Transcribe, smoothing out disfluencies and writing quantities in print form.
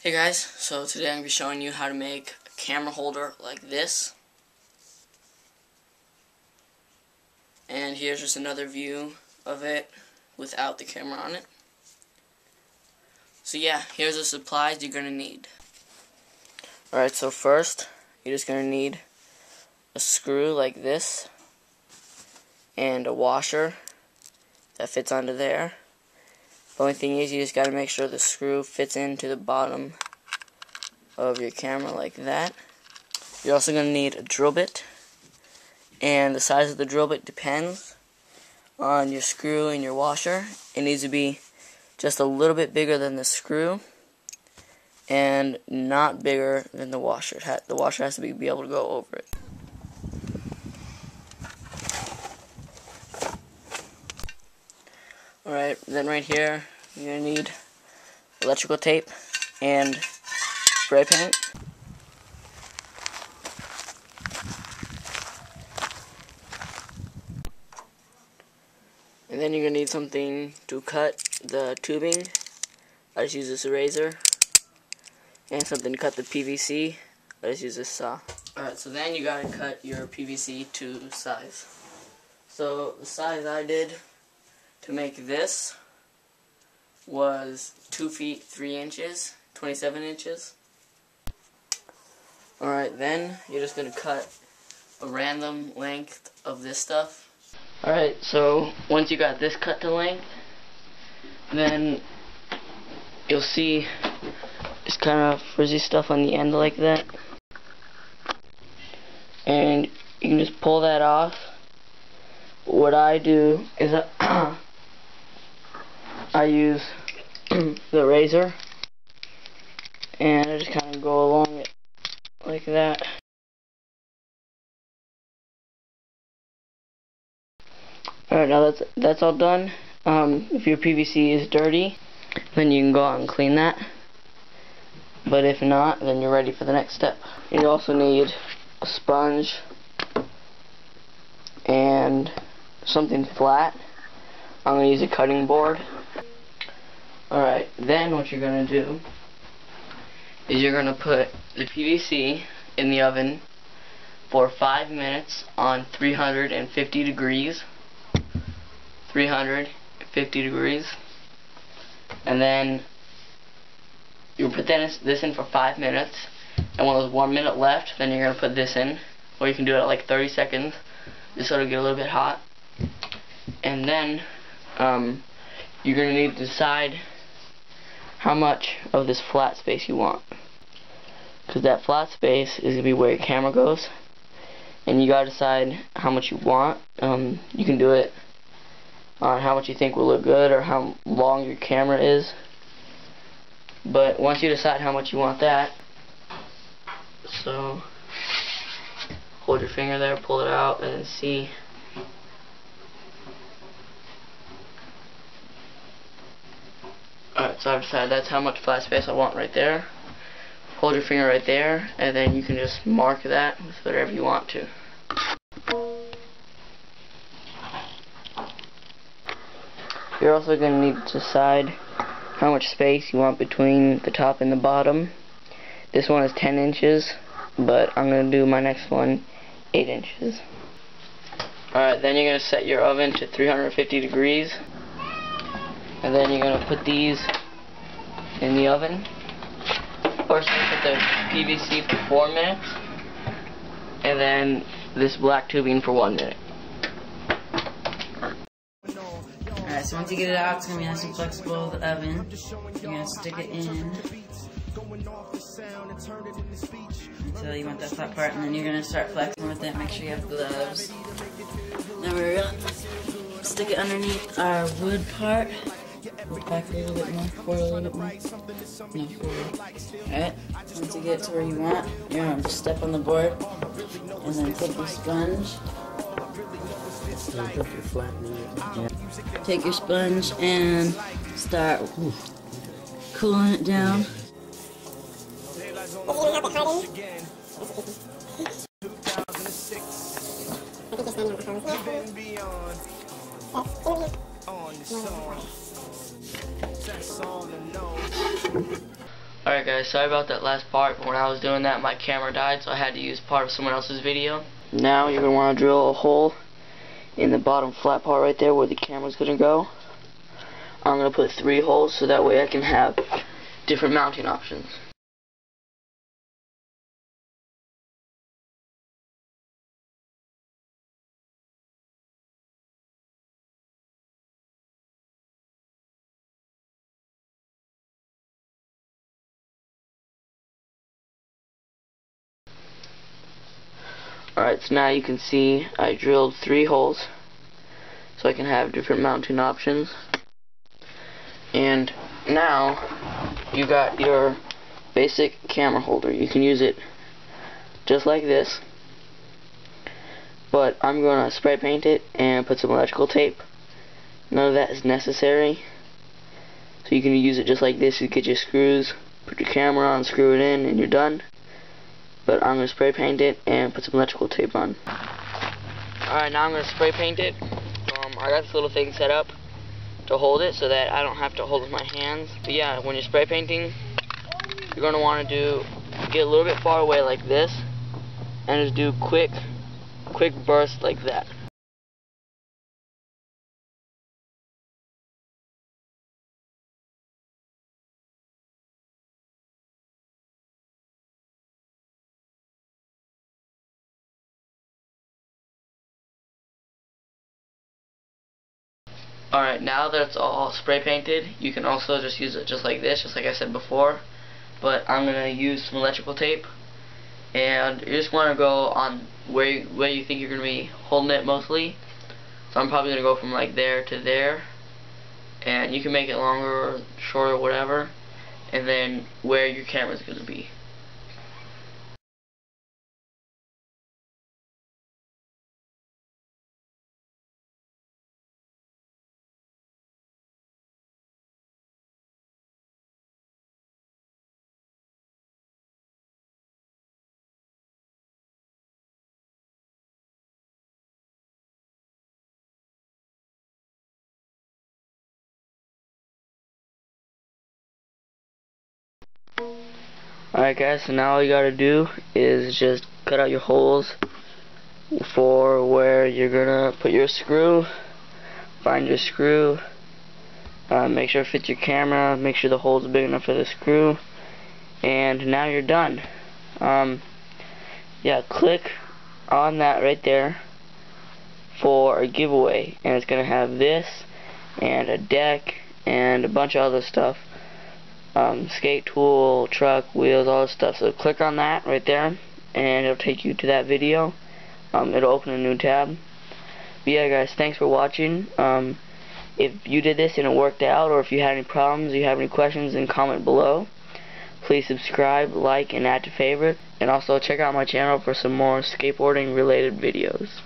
Hey guys, so today I'm going to be showing you how to make a camera holder like this. And here's just another view of it without the camera on it. So yeah, here's the supplies you're going to need. Alright, so first, you're just going to need a screw like this and a washer that fits onto there. The only thing is you just got to make sure the screw fits into the bottom of your camera like that. You're also going to need a drill bit, and the size of the drill bit depends on your screw and your washer. It needs to be just a little bit bigger than the screw and not bigger than the washer. The washer has to be able to go over it. Alright, then right here you're going to need electrical tape and spray paint. And then you're going to need something to cut the tubing. I just use this razor. And something to cut the PVC. I just use this saw. Alright, so then you got to cut your PVC to size. So the size I did to make this was 2 feet 3 inches, 27 inches. Alright, then you're just going to cut a random length of this stuff. Alright, so once you got this cut to length, then you'll see this kind of frizzy stuff on the end like that. And you can just pull that off. What I do is I use the razor and I just kind of go along it like that. Alright, now that's all done. If your PVC is dirty, then you can go out and clean that. But if not, then you're ready for the next step. You also need a sponge and something flat. I'm going to use a cutting board. Alright, then what you're going to do is you're going to put the PVC in the oven for 5 minutes on 350 degrees. 350 degrees. And then you put this in for 5 minutes, and when there's 1 minute left, then you're going to put this in, or you can do it at like 30 seconds, just so it'll get a little bit hot. And then you're going to need to decide how much of this flat space you want, because that flat space is going to be where your camera goes, and you got to decide how much you want. You can do it on how much you think will look good or how long your camera is. But once you decide how much you want that, so hold your finger there, pull it out, and then see. Alright, so I've decided that's how much flat space I want right there. Hold your finger right there, and then you can just mark that with whatever you want to. You're also going to need to decide how much space you want between the top and the bottom. This one is 10 inches, but I'm going to do my next one 8 inches. Alright, then you're going to set your oven to 350 degrees. And then you're going to put these in the oven. First, you put the PVC for 4 minutes. And then this black tubing for 1 minute. Alright, so once you get it out, it's going to be nice and flexible, the oven. You're going to stick it in until you want that flat part, and then you're going to start flexing with it. Make sure you have gloves. Then we're going to stick it underneath our wood part. We'll back a little bit more, forward a little bit more. No, forward. Alright, once you get to where you want, you're going to just step on the board, and then take your sponge. Take your sponge and start cooling it down. Alright guys, sorry about that last part, but when I was doing that my camera died, so I had to use part of someone else's video. Now you're going to want to drill a hole in the bottom flat part right there where the camera's going to go. I'm going to put 3 holes so that way I can have different mounting options. Alright, so now you can see I drilled 3 holes so I can have different mounting options. And now you got your basic camera holder. You can use it just like this, but I'm going to spray paint it and put some electrical tape. None of that is necessary. So you can use it just like this. You get your screws, put your camera on, screw it in, and you're done. But I'm going to spray paint it and put some electrical tape on. Alright, now I'm going to spray paint it. I got this little thing set up to hold it so that I don't have to hold it with my hands. But yeah, when you're spray painting, you're going to want to get a little bit far away like this and just do quick bursts like that. Alright, now that it's all spray painted, you can also just use it just like this, just like I said before. But I'm going to use some electrical tape. And you just want to go on where you think you're going to be holding it mostly. So I'm probably going to go from like there to there. And you can make it longer or shorter, whatever. And then where your camera's going to be. Alright guys, so now all you gotta do is just cut out your holes for where you're gonna put your screw. Find your screw, make sure it fits your camera, make sure the hole's big enough for the screw, and now you're done. Yeah, click on that right there for a giveaway, and it's gonna have this and a deck and a bunch of other stuff. Skate tool, truck, wheels, all this stuff. So click on that right there and it'll take you to that video. It'll open a new tab. But yeah guys, thanks for watching. If you did this and it worked out, or if you had any problems, you have any questions, then comment below. Please subscribe, like, and add to favorite. And also check out my channel for some more skateboarding related videos.